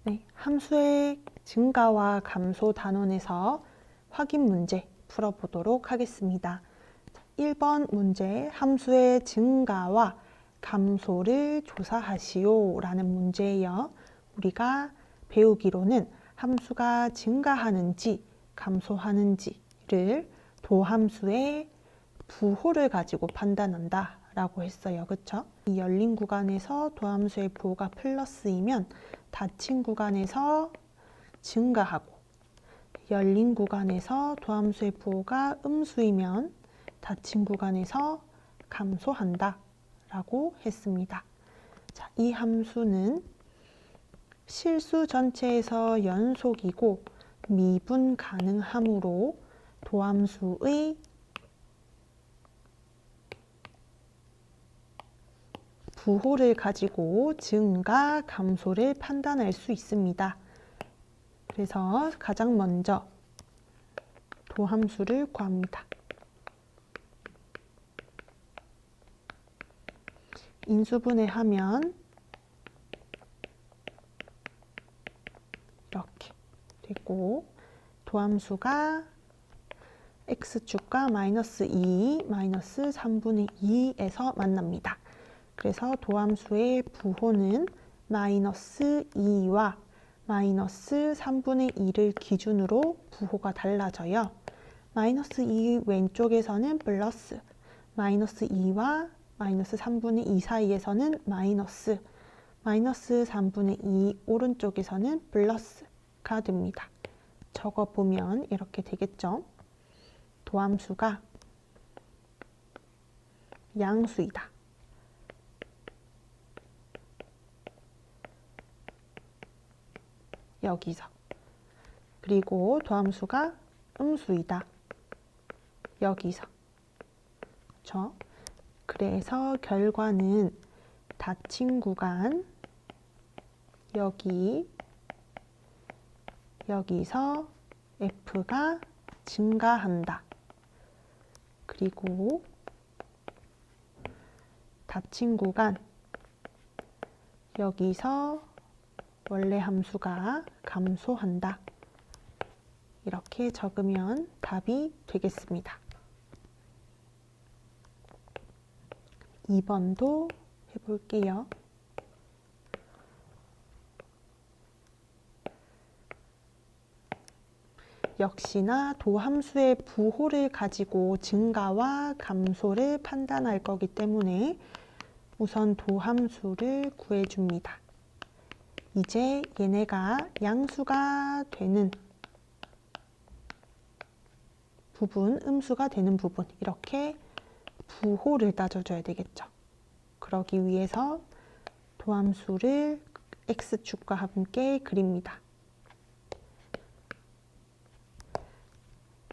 네, 함수의 증가와 감소 단원에서 확인 문제 풀어보도록 하겠습니다. 1번 문제, 함수의 증가와 감소를 조사하시오 라는 문제예요. 우리가 배우기로는 함수가 증가하는지 감소하는지를 도함수의 부호를 가지고 판단한다 라고 했어요. 그쵸? 이 열린 구간에서 도함수의 부호가 플러스이면 닫힌 구간에서 증가하고, 열린 구간에서 도함수의 부호가 음수이면 닫힌 구간에서 감소한다 라고 했습니다. 자, 이 함수는 실수 전체에서 연속이고 미분 가능하므로 도함수의 부호를 가지고 증가, 감소를 판단할 수 있습니다. 그래서 가장 먼저 도함수를 구합니다. 인수분해하면 이렇게 되고, 도함수가 x축과 마이너스 2, 마이너스 3분의 2에서 만납니다. 그래서 도함수의 부호는 마이너스 2와 마이너스 3분의 2를 기준으로 부호가 달라져요. 마이너스 2 왼쪽에서는 플러스, 마이너스 2와 마이너스 3분의 2 사이에서는 마이너스, 마이너스 3분의 2 오른쪽에서는 플러스가 됩니다. 적어보면 이렇게 되겠죠. 도함수가 양수이다. 여기서. 그리고 도함수가 음수이다. 여기서. 그렇죠? 그래서 결과는 닫힌 구간, 여기서 f가 증가한다. 그리고 닫힌 구간, 여기서 원래 함수가 감소한다. 이렇게 적으면 답이 되겠습니다. 2번도 해볼게요. 역시나 도함수의 부호를 가지고 증가와 감소를 판단할 거기 때문에 우선 도함수를 구해줍니다. 이제 얘네가 양수가 되는 부분, 음수가 되는 부분, 이렇게 부호를 따져줘야 되겠죠. 그러기 위해서 도함수를 x축과 함께 그립니다.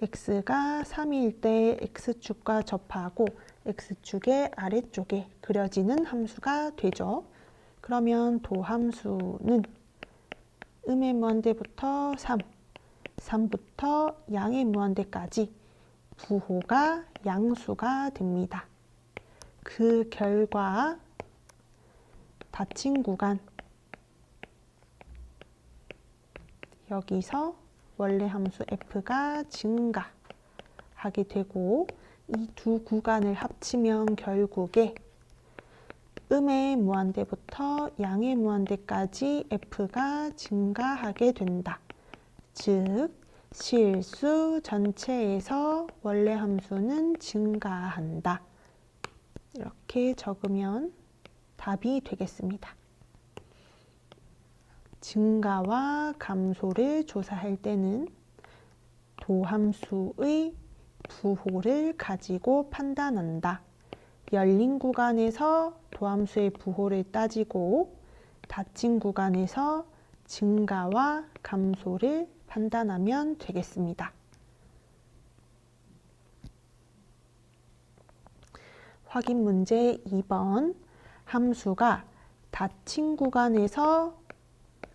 x가 3일 때 x축과 접하고 x축의 아래쪽에 그려지는 함수가 되죠. 그러면 도함수는 음의 무한대부터 3, 3부터 양의 무한대까지 부호가 양수가 됩니다. 그 결과 닫힌 구간, 여기서 원래 함수 f가 증가하게 되고, 이 두 구간을 합치면 결국에 음의 무한대부터 양의 무한대까지 f가 증가하게 된다. 즉, 실수 전체에서 원래 함수는 증가한다. 이렇게 적으면 답이 되겠습니다. 증가와 감소를 조사할 때는 도함수의 부호를 가지고 판단한다. 열린 구간에서 도함수의 부호를 따지고 닫힌 구간에서 증가와 감소를 판단하면 되겠습니다. 확인 문제 2번. 함수가 닫힌 구간에서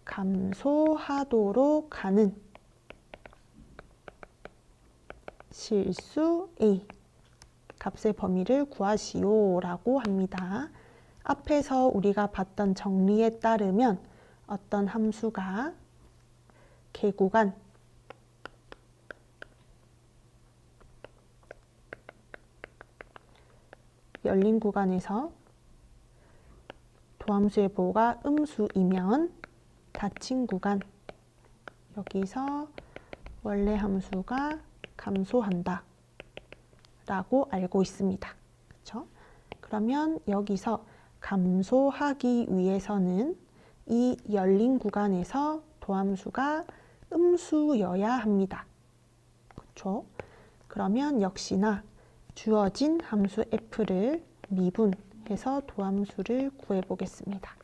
감소하도록 하는 실수 A 값의 범위를 구하시오 라고 합니다. 앞에서 우리가 봤던 정리에 따르면 어떤 함수가 개구간 열린 구간에서 도함수의 보호가 음수이면 닫힌 구간 여기서 원래 함수가 감소한다 라고 알고 있습니다. 그렇죠? 그러면 여기서 감소하기 위해서는 이 열린 구간에서 도함수가 음수여야 합니다. 그렇죠? 그러면 역시나 주어진 함수 f를 미분해서 도함수를 구해 보겠습니다.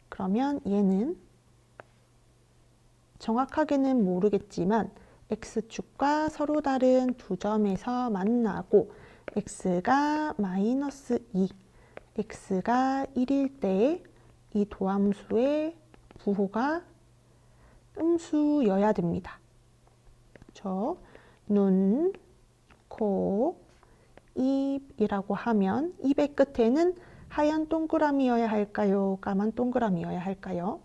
그러면 얘는 정확하게는 모르겠지만 x축과 서로 다른 두 점에서 만나고 x가 마이너스 2, x가 1일 때 이 도함수의 부호가 음수여야 됩니다. 그렇죠? 눈, 코, 입이라고 하면 입의 끝에는 하얀 동그라미여야 할까요? 까만 동그라미여야 할까요?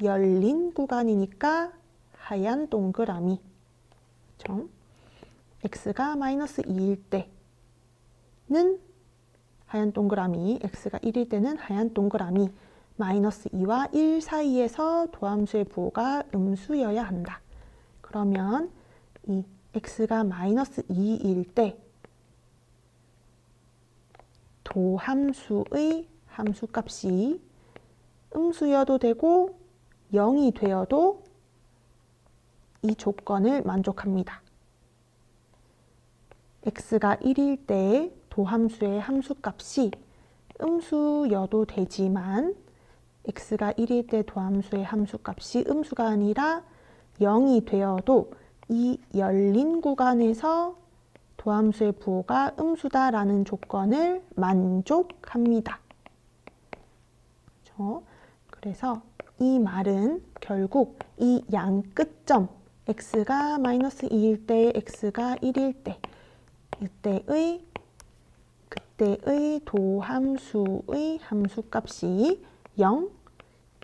열린 구간이니까 하얀 동그라미. 그렇죠? x가 마이너스 2일 때는 하얀 동그라미, x가 1일 때는 하얀 동그라미, 마이너스 2와 1 사이에서 도함수의 부호가 음수여야 한다. 그러면 이 x가 마이너스 2일 때 도함수의 함수값이 음수여도 되고 0이 되어도 이 조건을 만족합니다. x가 1일 때 도함수의 함수값이 음수여도 되지만 x가 1일 때 도함수의 함수값이 음수가 아니라 0이 되어도 이 열린 구간에서 도함수의 부호가 음수다라는 조건을 만족합니다. 그렇죠? 그래서 이 말은 결국 이 양 끝점 x가 마이너스 2일 때, x가 1일 때 그때의 도함수의 함수값이 0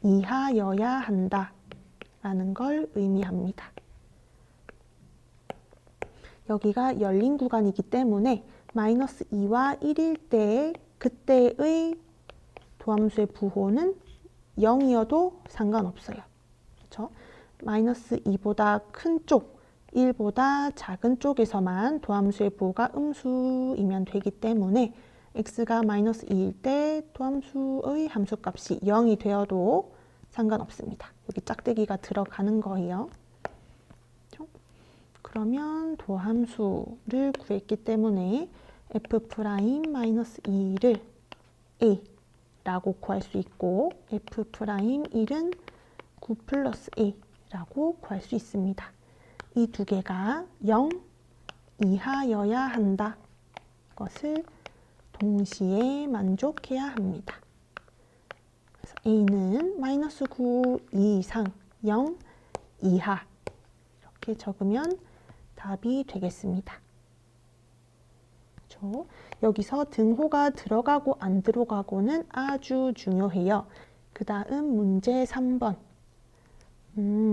이하여야 한다라는 걸 의미합니다. 여기가 열린 구간이기 때문에 마이너스 2와 1일 때 그때의 도함수의 부호는 0이어도 상관없어요. 그렇죠? 마이너스 2보다 큰 쪽, 1보다 작은 쪽에서만 도함수의 부호가 음수이면 되기 때문에 x가 마이너스 2일 때 도함수의 함수값이 0이 되어도 상관없습니다. 여기 짝대기가 들어가는 거예요. 그렇죠? 그러면 도함수를 구했기 때문에 f'-2를 a라고 구할 수 있고 f'1은 9 플러스 a라고 구할 수 있습니다. 이 두 개가 0 이하여야 한다. 것을 동시에 만족해야 합니다. 그래서 a는 마이너스 9 이상 0 이하 이렇게 적으면 답이 되겠습니다. 그렇죠? 여기서 등호가 들어가고 안 들어가고는 아주 중요해요. 그 다음 문제 3번.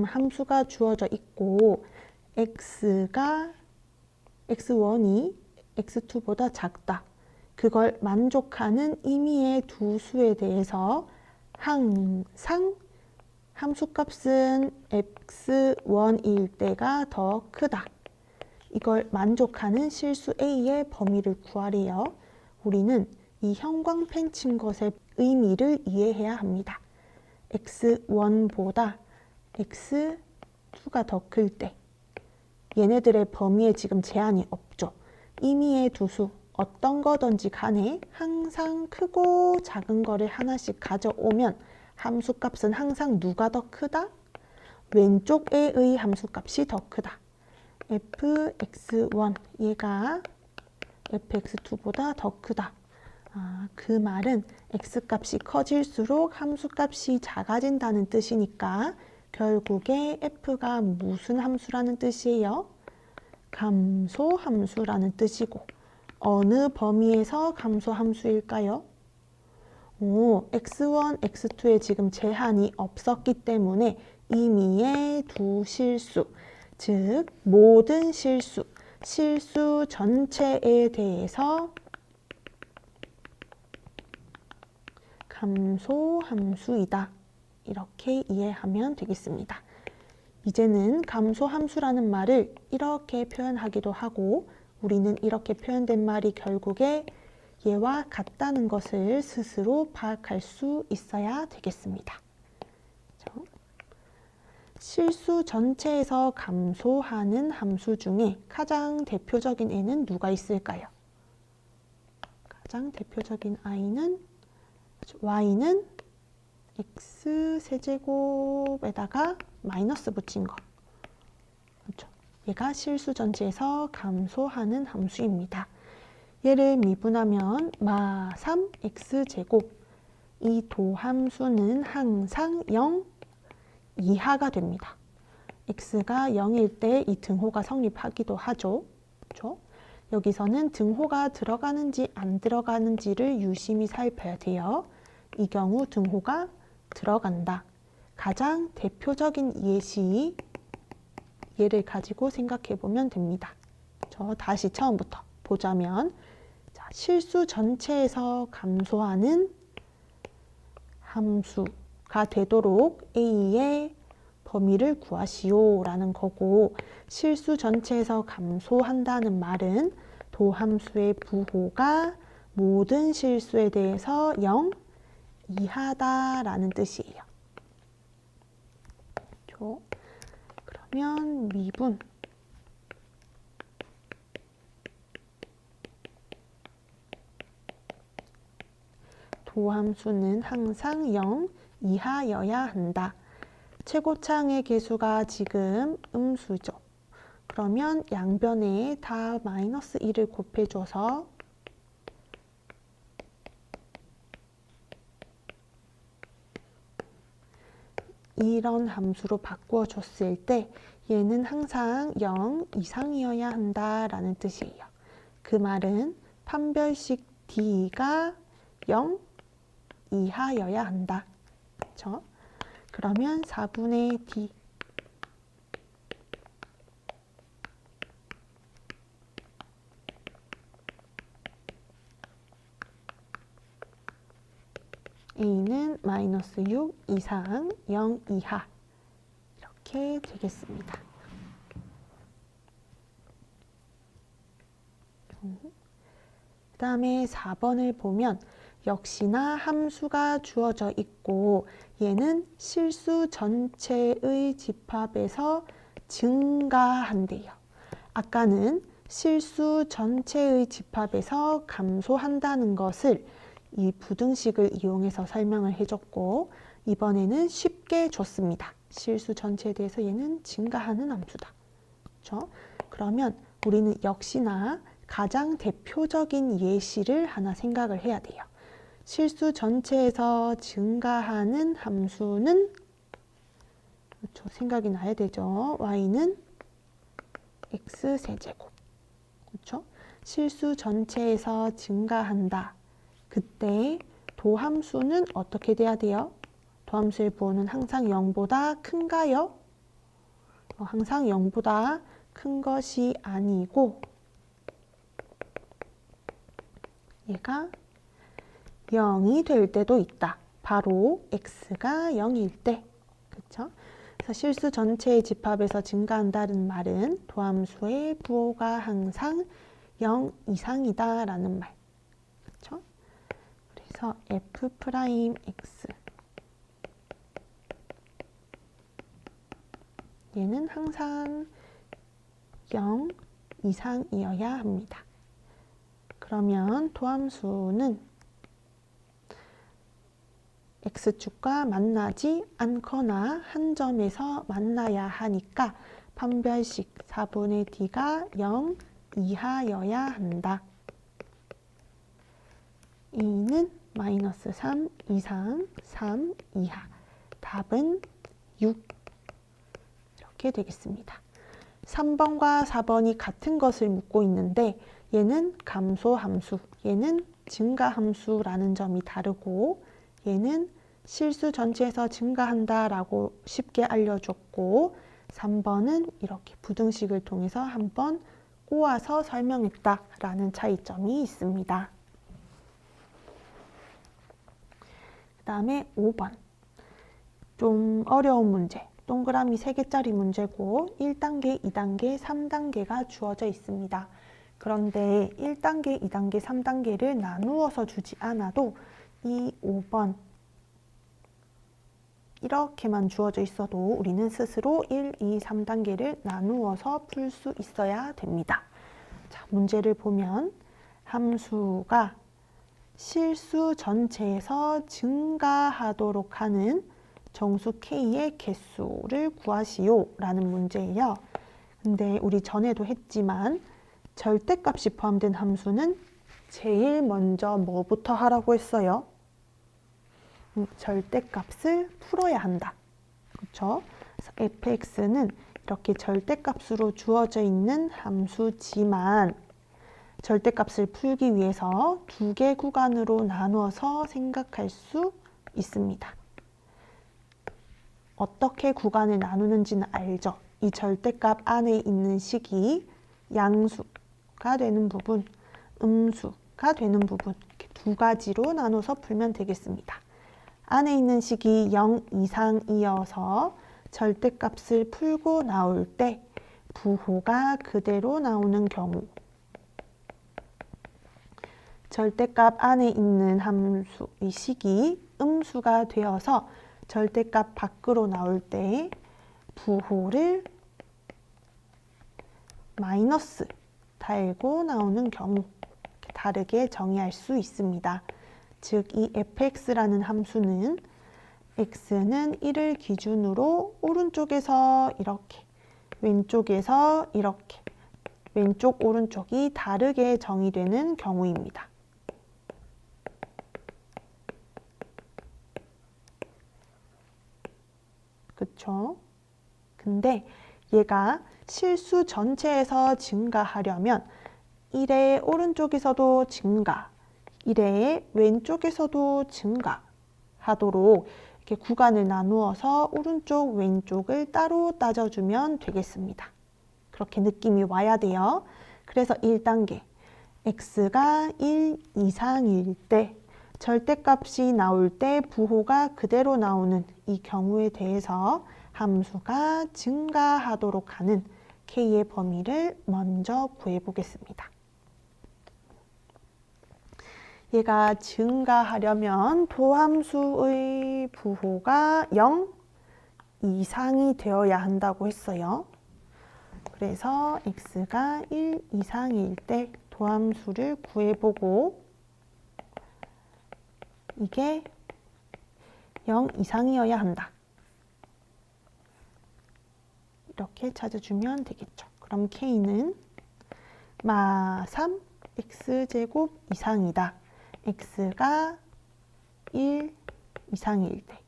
함수가 주어져 있고 x1이 x2보다 작다. 그걸 만족하는 임의의 두 수에 대해서 항상 함수값은 x1일 때가 더 크다. 이걸 만족하는 실수 A의 범위를 구하래요. 우리는 이 형광펜 친 것의 의미를 이해해야 합니다. x1보다 x2가 더 클 때 얘네들의 범위에 지금 제한이 없죠. 임의의 두 수 어떤 거든지 간에 항상 크고 작은 거를 하나씩 가져오면 함수값은 항상 누가 더 크다? 왼쪽 A의 함수값이 더 크다. fx1 얘가 fx2보다 더 크다. 그 말은 x값이 커질수록 함수값이 작아진다는 뜻이니까 결국에 f가 무슨 함수라는 뜻이에요? 감소함수라는 뜻이고 어느 범위에서 감소함수일까요? x1, x2에 지금 제한이 없었기 때문에 임의의 두 실수, 즉 모든 실수 전체에 대해서 감소함수이다. 이렇게 이해하면 되겠습니다. 이제는 감소함수라는 말을 이렇게 표현하기도 하고 우리는 이렇게 표현된 말이 결국에 얘와 같다는 것을 스스로 파악할 수 있어야 되겠습니다. 실수 전체에서 감소하는 함수 중에 가장 대표적인 애는 누가 있을까요? 가장 대표적인 i는 y는 x세제곱에다가 마이너스 붙인 거. 그렇죠? 얘가 실수 전체에서 감소하는 함수입니다. 얘를 미분하면 마3 x제곱. 이 도함수는 항상 0 이하가 됩니다. x가 0일 때 이 등호가 성립하기도 하죠. 그렇죠? 여기서는 등호가 들어가는지 안 들어가는지를 유심히 살펴야 돼요. 이 경우 등호가 들어간다. 가장 대표적인 예시 얘를 가지고 생각해 보면 됩니다. 다시 처음부터 보자면 자, 실수 전체에서 감소하는 함수가 되도록 A의 범위를 구하시오 라는 거고 실수 전체에서 감소한다는 말은 도함수의 부호가 모든 실수에 대해서 0 이하다라는 뜻이에요. 그러면 미분 도함수는 항상 0 이하여야 한다. 최고창의 개수가 지금 음수죠. 그러면 양변에 다 마이너스 1을 곱해줘서 이런 함수로 바꾸어 줬을 때 얘는 항상 0 이상이어야 한다라는 뜻이에요. 그 말은 판별식 D가 0 이하여야 한다. 그렇죠? 그러면 4분의 D A는 마이너스 6 이상 0 이하 이렇게 되겠습니다. 그 다음에 4번을 보면 역시나 함수가 주어져 있고 얘는 실수 전체의 집합에서 증가한대요. 아까는 실수 전체의 집합에서 감소한다는 것을 이 부등식을 이용해서 설명을 해줬고 이번에는 쉽게 줬습니다. 실수 전체에 대해서 얘는 증가하는 함수다. 그렇죠? 그러면 우리는 역시나 가장 대표적인 예시를 하나 생각을 해야 돼요. 실수 전체에서 증가하는 함수는 그렇죠? 생각이 나야 되죠. y는 x세제곱. 그렇죠? 실수 전체에서 증가한다. 그때 도함수는 어떻게 돼야 돼요? 도함수의 부호는 항상 0보다 큰가요? 항상 0보다 큰 것이 아니고 얘가 0이 될 때도 있다. 바로 x가 0일 때. 그렇죠? 그래서 실수 전체의 집합에서 증가한다는 말은 도함수의 부호가 항상 0 이상이다라는 말. 그렇죠? 그래서 f'x 얘는 항상 0 이상이어야 합니다. 그러면 도함수는 x축과 만나지 않거나 한 점에서 만나야 하니까 판별식 4분의 d가 0 이하여야 한다. E는 마이너스 3 이상 3 이하. 답은 6. 이렇게 되겠습니다. 3번과 4번이 같은 것을 묻고 있는데 얘는 감소함수, 얘는 증가함수라는 점이 다르고 얘는 실수 전체에서 증가한다 라고 쉽게 알려줬고 3번은 이렇게 부등식을 통해서 한번 꼬아서 설명했다 라는 차이점이 있습니다. 그 다음에 5번 좀 어려운 문제, 동그라미 3개짜리 문제고 1단계, 2단계, 3단계가 주어져 있습니다. 그런데 1단계, 2단계, 3단계를 나누어서 주지 않아도 이 5번 이렇게만 주어져 있어도 우리는 스스로 1, 2, 3단계를 나누어서 풀 수 있어야 됩니다. 자, 문제를 보면 함수가 실수 전체에서 증가하도록 하는 정수 K의 개수를 구하시오 라는 문제예요. 근데 우리 전에도 했지만 절대값이 포함된 함수는 제일 먼저 뭐부터 하라고 했어요? 절대값을 풀어야 한다. 그렇죠? fx는 이렇게 절대값으로 주어져 있는 함수지만 절대값을 풀기 위해서 2개 구간으로 나누어서 생각할 수 있습니다. 어떻게 구간을 나누는지는 알죠? 이 절대값 안에 있는 식이 양수가 되는 부분, 음수가 되는 부분 이렇게 2가지로 나눠서 풀면 되겠습니다. 안에 있는 식이 0 이상이어서 절대값을 풀고 나올 때 부호가 그대로 나오는 경우 절대값 안에 있는 함수, 이 식이 음수가 되어서 절대값 밖으로 나올 때 부호를 마이너스 달고 나오는 경우 다르게 정의할 수 있습니다. 즉, 이 fx라는 함수는 x는 1을 기준으로 오른쪽에서 이렇게, 왼쪽에서 이렇게, 왼쪽, 오른쪽이 다르게 정의되는 경우입니다. 그쵸? 근데 얘가 실수 전체에서 증가하려면 1의 오른쪽에서도 증가, 1의 왼쪽에서도 증가하도록 이렇게 구간을 나누어서 오른쪽, 왼쪽을 따로 따져주면 되겠습니다. 그렇게 느낌이 와야 돼요. 그래서 1단계, x가 1 이상일 때 절대값이 나올 때 부호가 그대로 나오는 이 경우에 대해서 함수가 증가하도록 하는 k의 범위를 먼저 구해보겠습니다. 얘가 증가하려면 도함수의 부호가 0 이상이 되어야 한다고 했어요. 그래서 x가 1 이상일 때 도함수를 구해보고 이게 0 이상이어야 한다. 이렇게 찾아주면 되겠죠. 그럼 k는 마 3 x제곱 이상이다. x가 1 이상일 때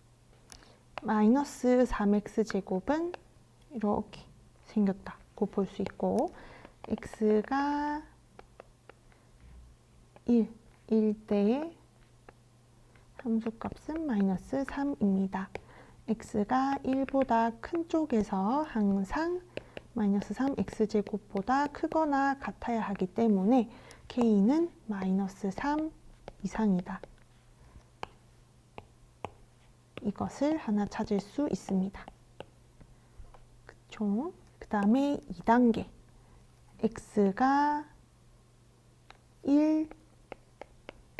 마이너스 3x제곱은 이렇게 생겼다고 볼 수 있고 x가 1일 때의 함수값은 마이너스 3입니다. x가 1보다 큰 쪽에서 항상 마이너스 3x제곱보다 크거나 같아야 하기 때문에 k는 마이너스 3 이상이다. 이것을 하나 찾을 수 있습니다. 그쵸? 그 다음에 2단계 x가 1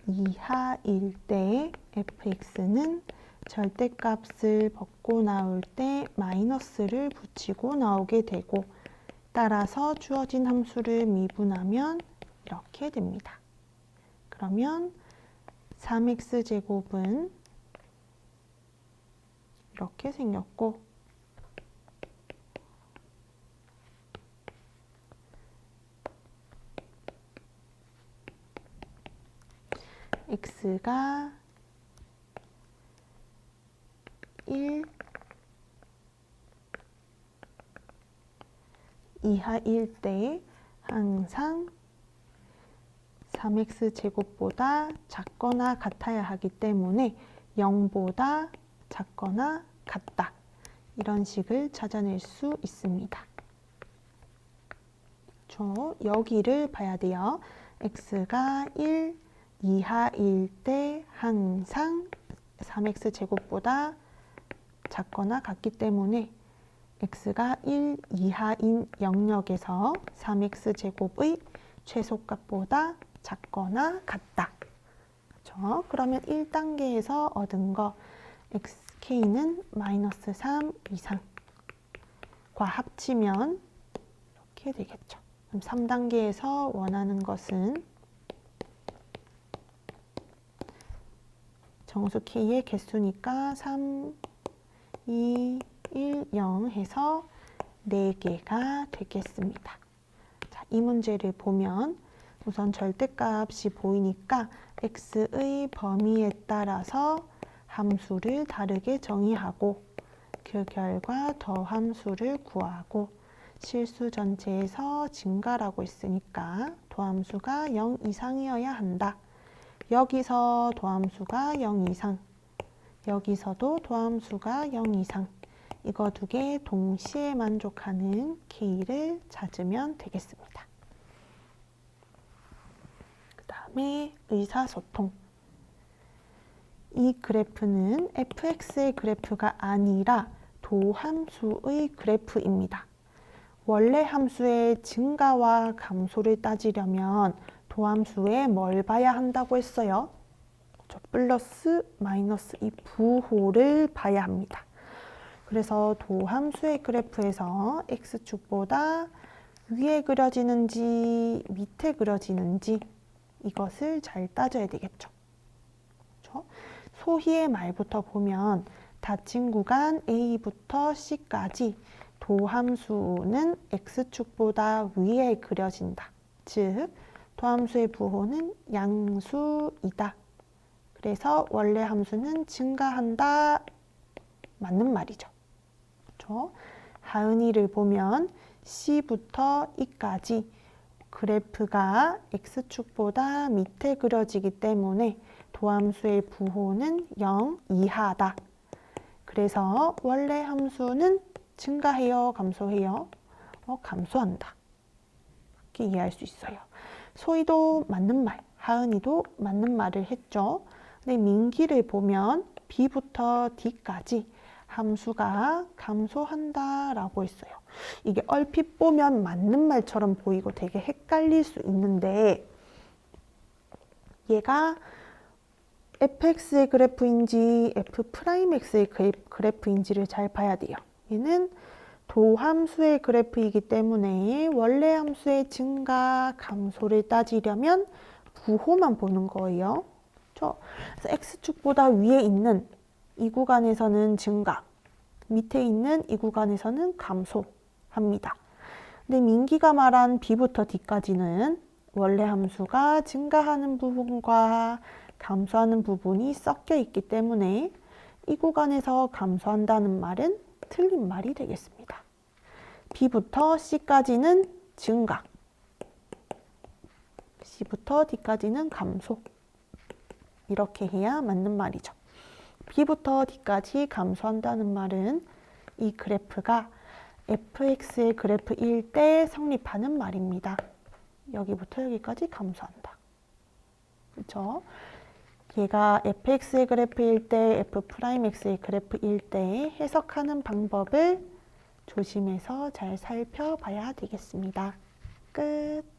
이하일 때 fx는 절대값을 벗고 나올 때 마이너스를 붙이고 나오게 되고 따라서 주어진 함수를 미분하면 이렇게 됩니다. 그러면 3x제곱은 이렇게 생겼고 x가 1 이하일 때 항상 3x제곱보다 작거나 같아야 하기 때문에 0보다 작거나 같다. 이런 식을 찾아낼 수 있습니다. 여기를 봐야 돼요. x가 1 이하일 때 항상 3x제곱보다 작거나 같기 때문에 x가 1 이하인 영역에서 3x제곱의 최소값보다 작거나 같다. 그렇죠? 그러면 1단계에서 얻은 거 xk는 마이너스 3 이상과 합치면 이렇게 되겠죠. 그럼 3단계에서 원하는 것은 정수 k의 개수니까 3, 2, 1, 0 해서 4개가 되겠습니다. 자, 이 문제를 보면 우선 절대값이 보이니까 x의 범위에 따라서 함수를 다르게 정의하고 그 결과 더함수를 구하고 실수 전체에서 증가라고 했으니까 도함수가 0 이상이어야 한다. 여기서 도함수가 0 이상, 여기서도 도함수가 0 이상. 이거 두 개 동시에 만족하는 k를 찾으면 되겠습니다. 그 다음에 의사소통. 이 그래프는 fx의 그래프가 아니라 도함수의 그래프입니다. 원래 함수의 증가와 감소를 따지려면 도함수에 뭘 봐야 한다고 했어요? 플러스, 마이너스 이 부호를 봐야 합니다. 그래서 도함수의 그래프에서 x축보다 위에 그려지는지 밑에 그려지는지 이것을 잘 따져야 되겠죠. 그렇죠? 소희의 말부터 보면 닫힌 구간 A부터 C까지 도함수는 x축보다 위에 그려진다. 즉, 도함수의 부호는 양수이다. 그래서 원래 함수는 증가한다. 맞는 말이죠. 그렇죠? 하은이를 보면 C부터 E까지 그래프가 x축보다 밑에 그려지기 때문에 도함수의 부호는 0 이하다. 그래서 원래 함수는 증가해요, 감소해요? 감소한다. 이렇게 이해할 수 있어요. 소희도 맞는 말, 하은이도 맞는 말을 했죠. 근데 민기를 보면 B부터 D까지 함수가 감소한다라고 했어요. 이게 얼핏 보면 맞는 말처럼 보이고 되게 헷갈릴 수 있는데 얘가 fx의 그래프인지 f'x의 그래프인지를 잘 봐야 돼요. 얘는 도함수의 그래프이기 때문에 원래 함수의 증가, 감소를 따지려면 부호만 보는 거예요. 그래서 x축보다 위에 있는 이 구간에서는 증가, 밑에 있는 이 구간에서는 감소합니다. 근데 민기가 말한 b부터 d까지는 원래 함수가 증가하는 부분과 감소하는 부분이 섞여 있기 때문에 이 구간에서 감소한다는 말은 틀린 말이 되겠습니다. B부터 C까지는 증가, C부터 D까지는 감소. 이렇게 해야 맞는 말이죠. B부터 D까지 감소한다는 말은 이 그래프가 fx의 그래프일 때 성립하는 말입니다. 여기부터 여기까지 감소한다. 그렇죠? 얘가 fx의 그래프일 때, f'x의 그래프일 때 해석하는 방법을 조심해서 잘 살펴봐야 되겠습니다. 끝.